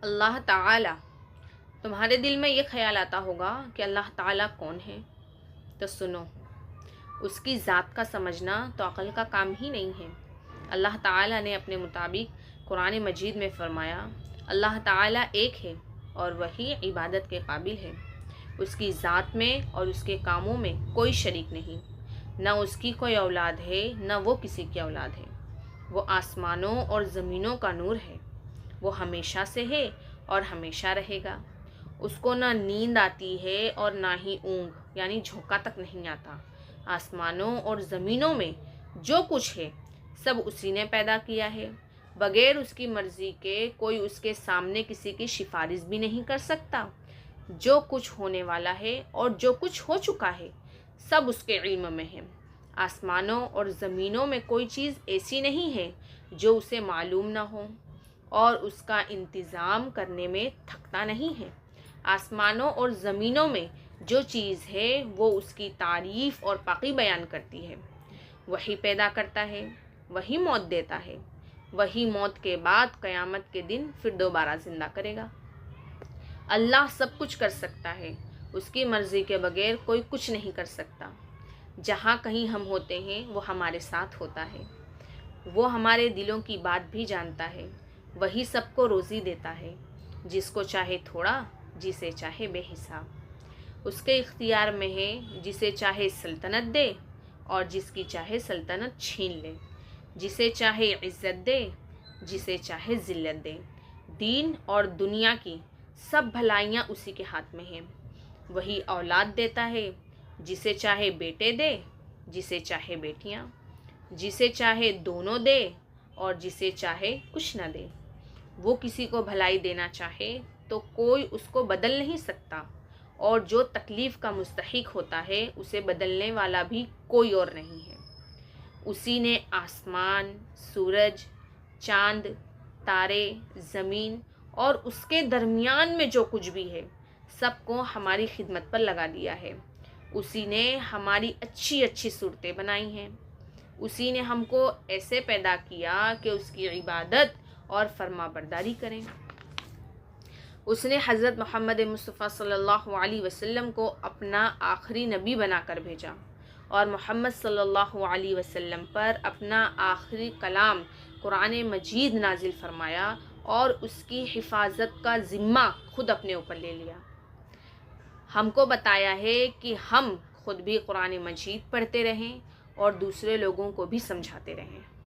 اللہ تعالیٰ، تمہارے دل میں یہ خیال آتا ہوگا کہ اللہ تعالیٰ کون ہے؟ تو سنو، اس کی ذات کا سمجھنا تو عقل کا کام ہی نہیں ہے۔ اللہ تعالیٰ نے اپنے مطابق قرآن مجید میں فرمایا، اللہ تعالیٰ ایک ہے اور وہی عبادت کے قابل ہے۔ اس کی ذات میں اور اس کے کاموں میں کوئی شریک نہیں، نہ اس کی کوئی اولاد ہے نہ وہ کسی کی اولاد ہے۔ وہ آسمانوں اور زمینوں کا نور ہے، وہ ہمیشہ سے ہے اور ہمیشہ رہے گا۔ اس کو نہ نیند آتی ہے اور نہ ہی اونگ یعنی جھونکا تک نہیں آتا۔ آسمانوں اور زمینوں میں جو کچھ ہے سب اسی نے پیدا کیا ہے۔ بغیر اس کی مرضی کے کوئی اس کے سامنے کسی کی سفارش بھی نہیں کر سکتا۔ جو کچھ ہونے والا ہے اور جو کچھ ہو چکا ہے سب اس کے علم میں ہے۔ آسمانوں اور زمینوں میں کوئی چیز ایسی نہیں ہے جو اسے معلوم نہ ہو، اور اس کا انتظام کرنے میں تھکتا نہیں ہے۔ آسمانوں اور زمینوں میں جو چیز ہے وہ اس کی تعریف اور پاکی بیان کرتی ہے۔ وہی پیدا کرتا ہے، وہی موت دیتا ہے، وہی موت کے بعد قیامت کے دن پھر دوبارہ زندہ کرے گا۔ اللہ سب کچھ کر سکتا ہے، اس کی مرضی کے بغیر کوئی کچھ نہیں کر سکتا۔ جہاں کہیں ہم ہوتے ہیں وہ ہمارے ساتھ ہوتا ہے۔ وہ ہمارے دلوں کی بات بھی جانتا ہے۔ وہی سب کو روزی دیتا ہے، جس کو چاہے تھوڑا، جسے چاہے بے حساب۔ اس کے اختیار میں ہے، جسے چاہے سلطنت دے اور جس کی چاہے سلطنت چھین لے، جسے چاہے عزت دے، جسے چاہے ذلت دے۔ دین اور دنیا کی سب بھلائیاں اسی کے ہاتھ میں ہیں۔ وہی اولاد دیتا ہے، جسے چاہے بیٹے دے، جسے چاہے بیٹیاں، جسے چاہے دونوں دے اور جسے چاہے کچھ نہ دے۔ وہ کسی کو بھلائی دینا چاہے تو کوئی اس کو بدل نہیں سکتا، اور جو تکلیف کا مستحق ہوتا ہے اسے بدلنے والا بھی کوئی اور نہیں ہے۔ اسی نے آسمان، سورج، چاند، تارے، زمین اور اس کے درمیان میں جو کچھ بھی ہے سب کو ہماری خدمت پر لگا دیا ہے۔ اسی نے ہماری اچھی اچھی صورتیں بنائی ہیں۔ اسی نے ہم کو ایسے پیدا کیا کہ اس کی عبادت اور فرما برداری کریں۔ اس نے حضرت محمد مصطفیٰ صلی اللہ علیہ وسلم کو اپنا آخری نبی بنا کر بھیجا، اور محمد صلی اللہ علیہ وسلم پر اپنا آخری کلام قرآن مجید نازل فرمایا اور اس کی حفاظت کا ذمہ خود اپنے اوپر لے لیا۔ ہم کو بتایا ہے کہ ہم خود بھی قرآن مجید پڑھتے رہیں اور دوسرے لوگوں کو بھی سمجھاتے رہیں۔